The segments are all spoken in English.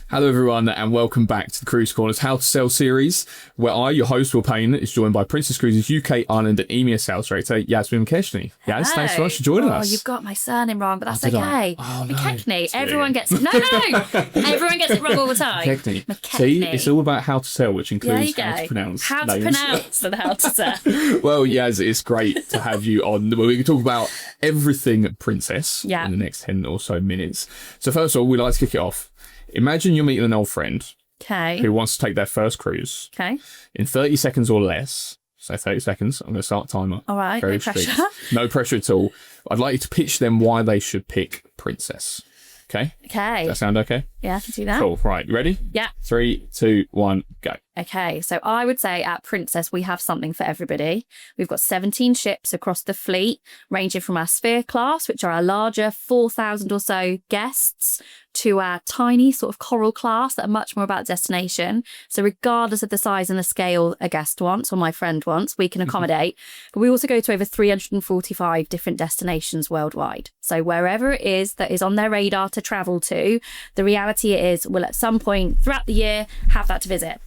Hello everyone and welcome back to the Cruise Corner's How to Sell series, where I, your host Will Payne, is joined by Princess Cruises UK, Ireland and EMEA sales director Yasmin McKechnie. Yas, thanks so much for joining us. You've got my surname wrong, but that's okay. Oh, McKechnie. No. Everyone gets it. No. Everyone gets it wrong all the time. McKechnie. See, it's all about how to sell, which includes how to pronounce names. And how to sell. Well, Yas, it's great to have you on. We can talk about everything Princess in the next 10 or so minutes. So first of all, we'd like to kick it off. Imagine you're meeting an old friend who wants to take their first cruise. In 30 seconds or less. So 30 seconds. I'm going to start the timer. All right. Very no pressure. No pressure at all. I'd like you to pitch them why they should pick Princess. Okay? Okay. Does that sound okay? Yeah, I can do that. Cool. Right. You ready? Yeah. 3, 2, 1, go. Okay, so I would say at Princess, we have something for everybody. We've got 17 ships across the fleet, ranging from our Sphere class, which are our larger 4,000 or so guests, to our tiny sort of Coral class that are much more about destination. So regardless of the size and the scale a guest wants or my friend wants, we can accommodate. But we also go to over 345 different destinations worldwide. So wherever it is that is on their radar to travel to, the reality is we'll at some point throughout the year have that to visit.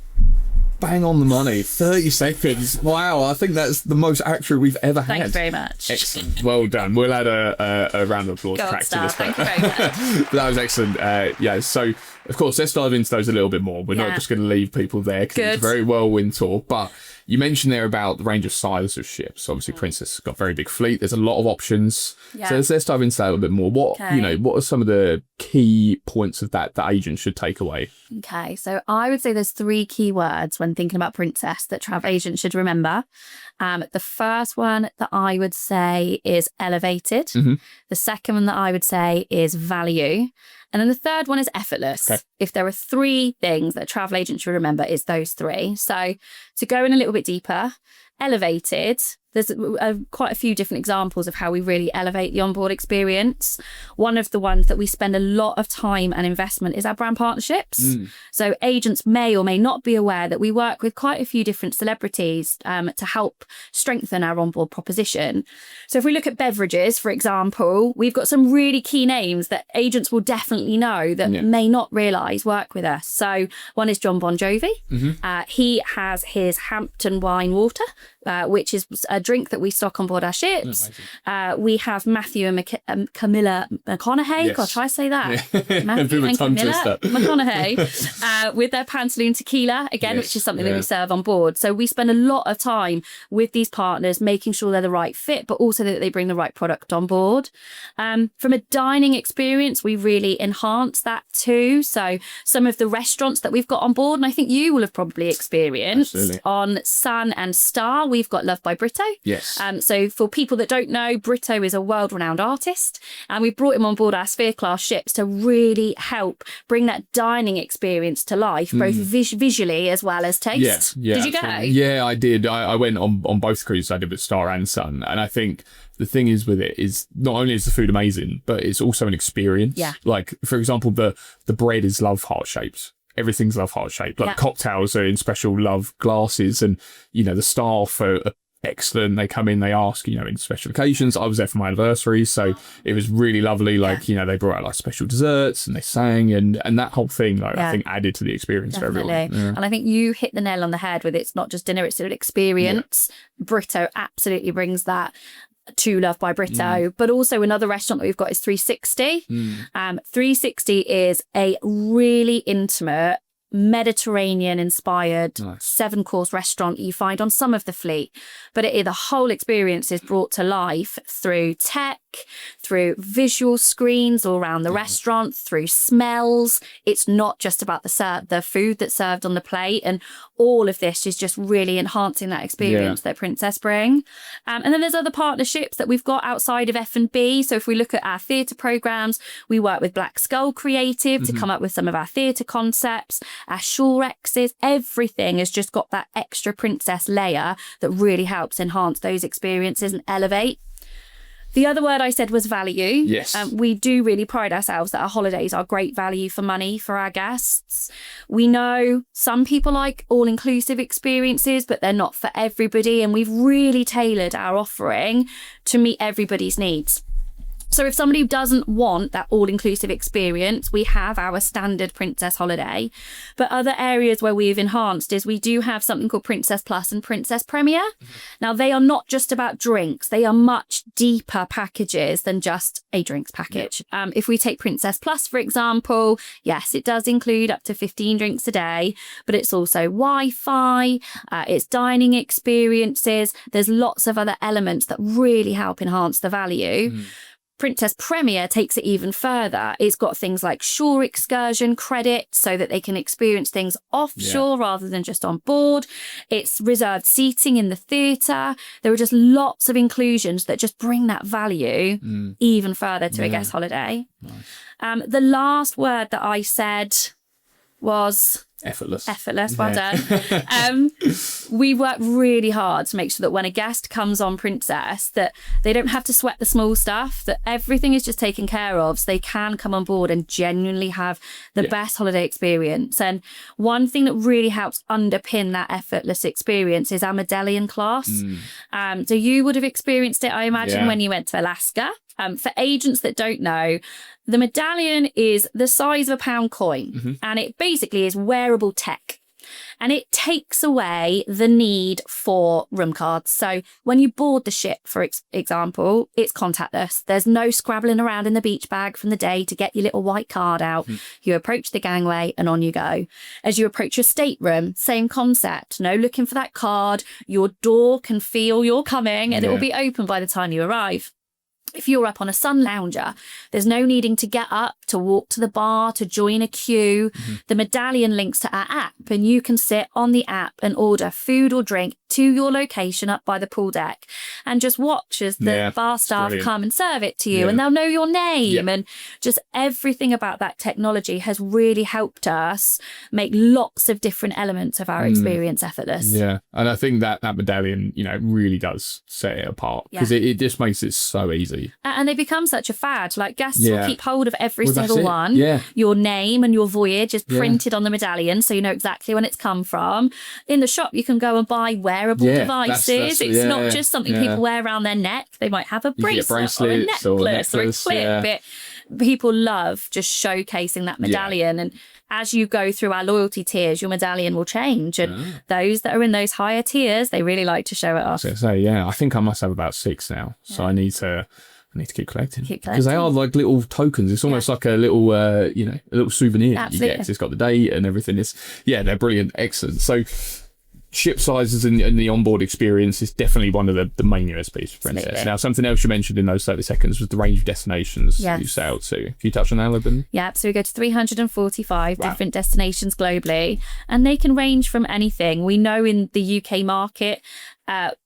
Bang on the money. 30 seconds. Wow, I think that's the most accurate we've ever had. Thanks very much. Excellent. Well done. We'll add a round of applause track to this. Thank you very much. But that was excellent. So, of course, let's dive into those a little bit more. We're not just going to leave people there because it's a very whirlwind tour. But you mentioned there about the range of sizes of ships. Obviously, Princess has got a very big fleet. There's a lot of options. So let's dive into that a little bit more. What are some of the key points of that agents should take away? Okay, so I would say there's 3 key words when thinking about Princess that travel agents should remember. The first one that I would say is elevated. The second one that I would say is value. And then the third one is effortless. If there are 3 things that a travel agent should remember, it's those 3. So to go in a little bit deeper, elevated, there's quite a few different examples of how we really elevate the onboard experience. One of the ones that we spend a lot of time and investment is our brand partnerships. So agents may or may not be aware that we work with quite a few different celebrities to help strengthen our onboard proposition. So if we look at beverages, for example, we've got some really key names that agents will definitely know that may not realise work with us. So one is John Bon Jovi. He has his Hampton wine water, which is a drink that we stock on board our ships. We have Matthew and Camilla McConaughey. God, try to say that. Matthew and Camilla McConaughey with their Pantaloon tequila, again, which is something that we serve on board. So we spend a lot of time with these partners, making sure they're the right fit, but also that they bring the right product on board. From a dining experience, we really enhance that too. So some of the restaurants that we've got on board, and I think you will have probably experienced on Sun and Star, we've got Love by Brito. So for people that don't know, Brito is a world-renowned artist, and we brought him on board our Sphere class ships to really help bring that dining experience to life, both visually as well as taste. Did you go? Yeah, I did. I went on both cruises I did with Star and Sun, and I think the thing is with it is not only is the food amazing, but it's also an experience. Like, for example, the bread is love heart shaped. Everything's love heart shaped. Like cocktails are in special love glasses, and the staff are excellent. They come in, they ask, in special occasions. I was there for my anniversary, so it was really lovely. Like, they brought out like special desserts and they sang, and that whole thing, I think added to the experience for everyone. And I think you hit the nail on the head with it's not just dinner, it's an experience. Brito absolutely brings that to Love by Brito, but also another restaurant that we've got is 360. 360 is a really intimate Mediterranean inspired 7-course restaurant you find on some of the fleet, but the whole experience is brought to life through tech, through visual screens all around the restaurant, through smells. It's not just about the food that's served on the plate, and all of this is just really enhancing that experience that Princess bring. And then there's other partnerships that we've got outside of F&B. So if we look at our theatre programmes, we work with Black Skull Creative to come up with some of our theatre concepts. Our Shorexes, everything has just got that extra Princess layer that really helps enhance those experiences and elevate. The other word I said was value. We do really pride ourselves that our holidays are great value for money for our guests. We know some people like all-inclusive experiences, but they're not for everybody. And we've really tailored our offering to meet everybody's needs. So if somebody doesn't want that all-inclusive experience, we have our standard Princess holiday. But other areas where we've enhanced is we do have something called Princess Plus and Princess Premier. Now, they are not just about drinks. They are much deeper packages than just a drinks package. If we take Princess Plus, for example, yes, it does include up to 15 drinks a day, but it's also Wi-Fi, it's dining experiences. There's lots of other elements that really help enhance the value. Princess Premier takes it even further. It's got things like shore excursion credit so that they can experience things offshore rather than just on board. It's reserved seating in the theatre. There are just lots of inclusions that just bring that value even further to a guest holiday. Nice. The last word that I said was... Effortless. Well done. We work really hard to make sure that when a guest comes on Princess, that they don't have to sweat the small stuff, that everything is just taken care of, so they can come on board and genuinely have the best holiday experience. And one thing that really helps underpin that effortless experience is our medallion class. So you would have experienced it, I imagine, when you went to Alaska. For agents that don't know, the medallion is the size of a pound coin, and it basically is wearable tech. And it takes away the need for room cards. So when you board the ship, for example, it's contactless. There's no scrabbling around in the beach bag from the day to get your little white card out. You approach the gangway and on you go. As you approach your stateroom, same concept. No looking for that card. Your door can feel you're coming and it will be open by the time you arrive. If you're up on a sun lounger, there's no needing to get up, to walk to the bar, to join a queue. The medallion links to our app and you can sit on the app and order food or drink to your location up by the pool deck and just watch as the bar staff come and serve it to you and they'll know your name. And just everything about that technology has really helped us make lots of different elements of our experience effortless. Yeah, and I think that medallion, really does set it apart because it just makes it so easy. And they become such a fad. Like guests will keep hold of every single one. Your name and your voyage is printed on the medallion, so you know exactly when it's come from. In the shop, you can go and buy wearable devices. It's not just something people wear around their neck. They might have a bracelet or a necklace or a clip. People love just showcasing that medallion. And as you go through our loyalty tiers, your medallion will change. And those that are in those higher tiers, they really like to show it off. I think I must have about 6 now. So I need to keep collecting because they are like little tokens. It's almost like a little, a little souvenir you get. It's got the date and everything. They're brilliant, excellent. So ship sizes and the onboard experience is definitely one of the main USPs for Princess. Now, something else you mentioned in those 30 seconds was the range of destinations you sailed to. Can you touch on that a little bit? Yeah, so we go to 345 different destinations globally, and they can range from anything. We know in the UK market,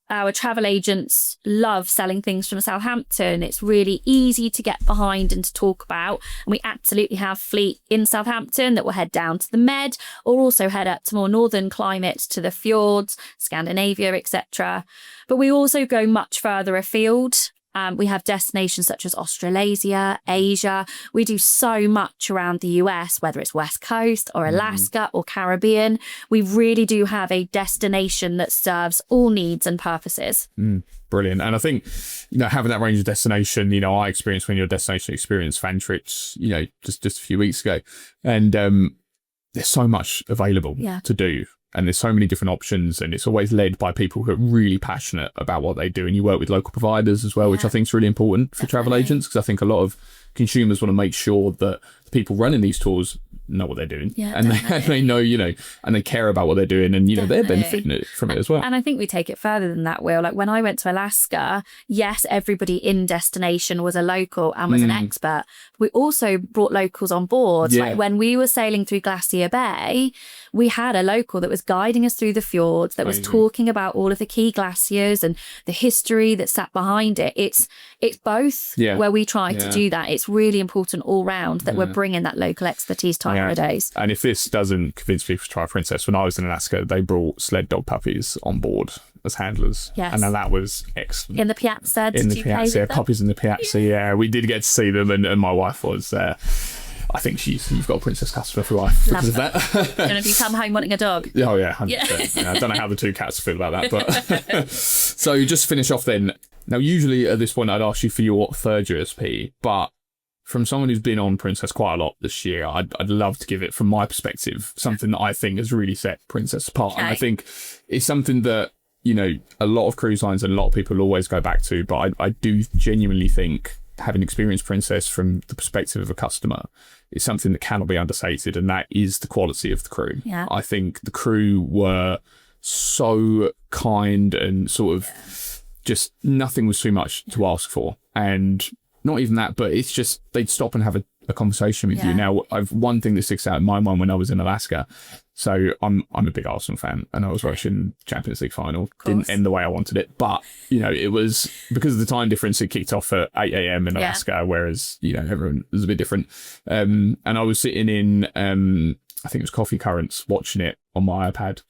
our travel agents love selling things from Southampton. It's really easy to get behind and to talk about. And we absolutely have fleet in Southampton that will head down to the Med or also head up to more northern climates, to the fjords, Scandinavia, etc. But we also go much further afield. We have destinations such as Australasia, Asia. We do so much around the US, whether it's West Coast or Alaska or Caribbean. We really do have a destination that serves all needs and purposes. Brilliant. And I think, having that range of destination, I experienced when your destination experience fan trips, just a few weeks ago. And there's so much available to do. And there's so many different options, and it's always led by people who are really passionate about what they do. And you work with local providers as well, which I think is really important for travel agents, because I think a lot of consumers want to make sure that the people running these tours know what they're doing, and they know, and they care about what they're doing, and they're benefiting from it as well. And I think we take it further than that, Will. Like when I went to Alaska, yes, everybody in destination was a local and was an expert. We also brought locals on board. Like when we were sailing through Glacier Bay, we had a local that was guiding us through the fjords, that was talking about all of the key glaciers and the history that sat behind it. It's both where we try to do that. It's really important all round that we're bringing that local expertise to our holidays. And if this doesn't convince people to try Princess, when I was in Alaska, they brought sled dog puppies on board as handlers. Yes. And then that was excellent. In the Piazza. Puppies in the Piazza, we did get to see them, and my wife was I think you've got a princess customer for life because of that. And if you come home wanting a dog. Oh yeah, 100%. Yeah, I don't know how the two cats feel about that, but so just to finish off then. Now, usually at this point, I'd ask you for your third USP, but from someone who's been on Princess quite a lot this year, I'd love to give it, from my perspective, something that I think has really set Princess apart. Okay. And I think it's something that, you know, a lot of cruise lines and a lot of people always go back to, but I do genuinely think, having experienced Princess from the perspective of a customer, is something that cannot be understated, and that is the quality of the crew. Yeah. I think the crew were so kind and sort of just nothing was too much to ask for. And not even that, but it's just they'd stop and have a conversation with you. Now, one thing that sticks out in my mind when I was in Alaska, so I'm a big Arsenal fan, and I was watching Champions League final. Didn't end the way I wanted it, but you know, it was because of the time difference. It kicked off at 8 a.m. in Alaska, whereas you know everyone was a bit different. And I was sitting in I think it was Coffee Currents, watching it on my iPad.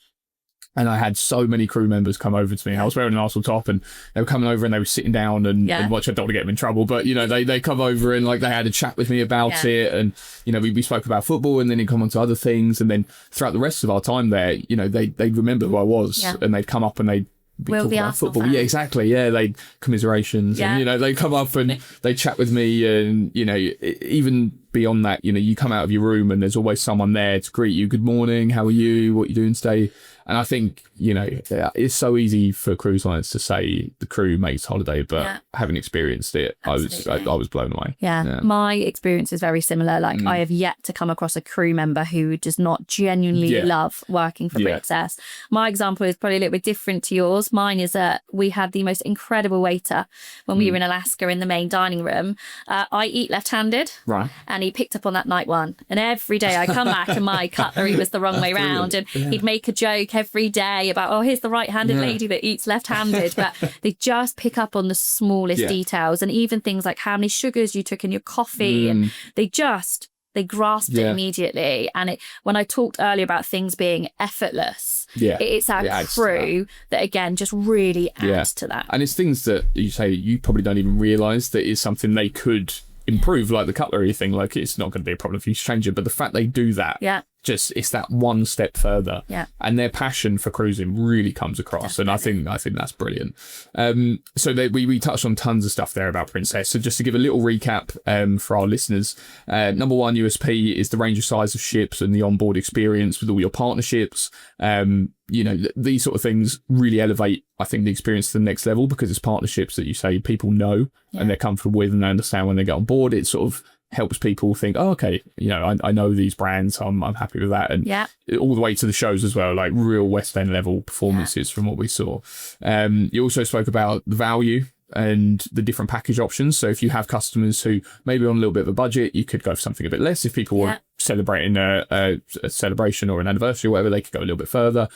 And I had so many crew members come over to me. I was wearing an Arsenal top, and they were coming over and they were sitting down and watch. I don't want to get them in trouble, but you know, they come over and like they had a chat with me about it, and you know, we spoke about football, and then it come on to other things, and then throughout the rest of our time there, you know, they remember who I was, and they'd come up and they'd be talking about football. Fan. Yeah, exactly. Yeah, they commiserations, and you know, they come up and they chat with me, and you know, even beyond that, you know, you come out of your room and there's always someone there to greet you. Good morning. How are you? What are you doing today? And I think, you know, it's so easy for cruise lines to say the crew makes holiday, but having experienced it, I was blown away. Yeah. My experience is very similar. Like I have yet to come across a crew member who does not genuinely love working for Princess. My example is probably a little bit different to yours. Mine is that we had the most incredible waiter when we were in Alaska in the main dining room. I eat left-handed. Right. And he picked up on that night one. And every day I come back and my cutlery was the wrong way round. And he'd make a joke every day about, oh, here's the right-handed lady that eats left-handed. But they just pick up on the smallest details, and even things like how many sugars you took in your coffee. And they grasped it immediately. And when I talked earlier about things being effortless, it's our crew that again just really adds to that. And it's things that you say you probably don't even realise that is something they could improve, like the cutlery thing. Like, it's not going to be a problem if you change it, but the fact they do that, it's that one step further, and their passion for cruising really comes across. Definitely. And I think that's brilliant. So we touched on tons of stuff there about Princess. So just to give a little recap for our listeners, number one USP is the range of size of ships and the onboard experience with all your partnerships. You know, these sort of things really elevate, I think, the experience to the next level, because it's partnerships that you say people know and they're comfortable with and they understand when they get on board. It sort of helps people think, oh, okay, you know, I know these brands, I'm happy with that. And all the way to the shows as well, like real West End level performances from what we saw. You also spoke about the value and the different package options. So if you have customers who maybe on a little bit of a budget, you could go for something a bit less. If people were celebrating a celebration or an anniversary or whatever, they could go a little bit further.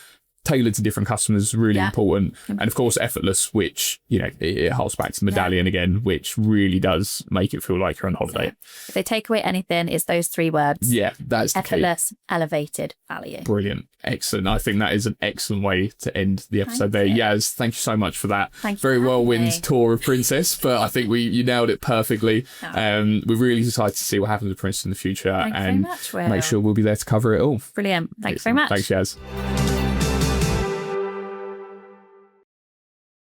Tailored to different customers, really important. And of course, effortless, which, you know, it holds back to the medallion again, which really does make it feel like you're on holiday. If they take away anything, it's those three words. Yeah, that's the effortless, key. Elevated value. Brilliant. Excellent. I think that is an excellent way to end the episode there. Yas, thank you so much for that. Very whirlwind tour of Princess, but I think you nailed it perfectly. We're really excited to see what happens with Princess in the future. Thanks and very much, Will. Make sure we'll be there to cover it all. Brilliant. Thanks very much. Thanks, Yas.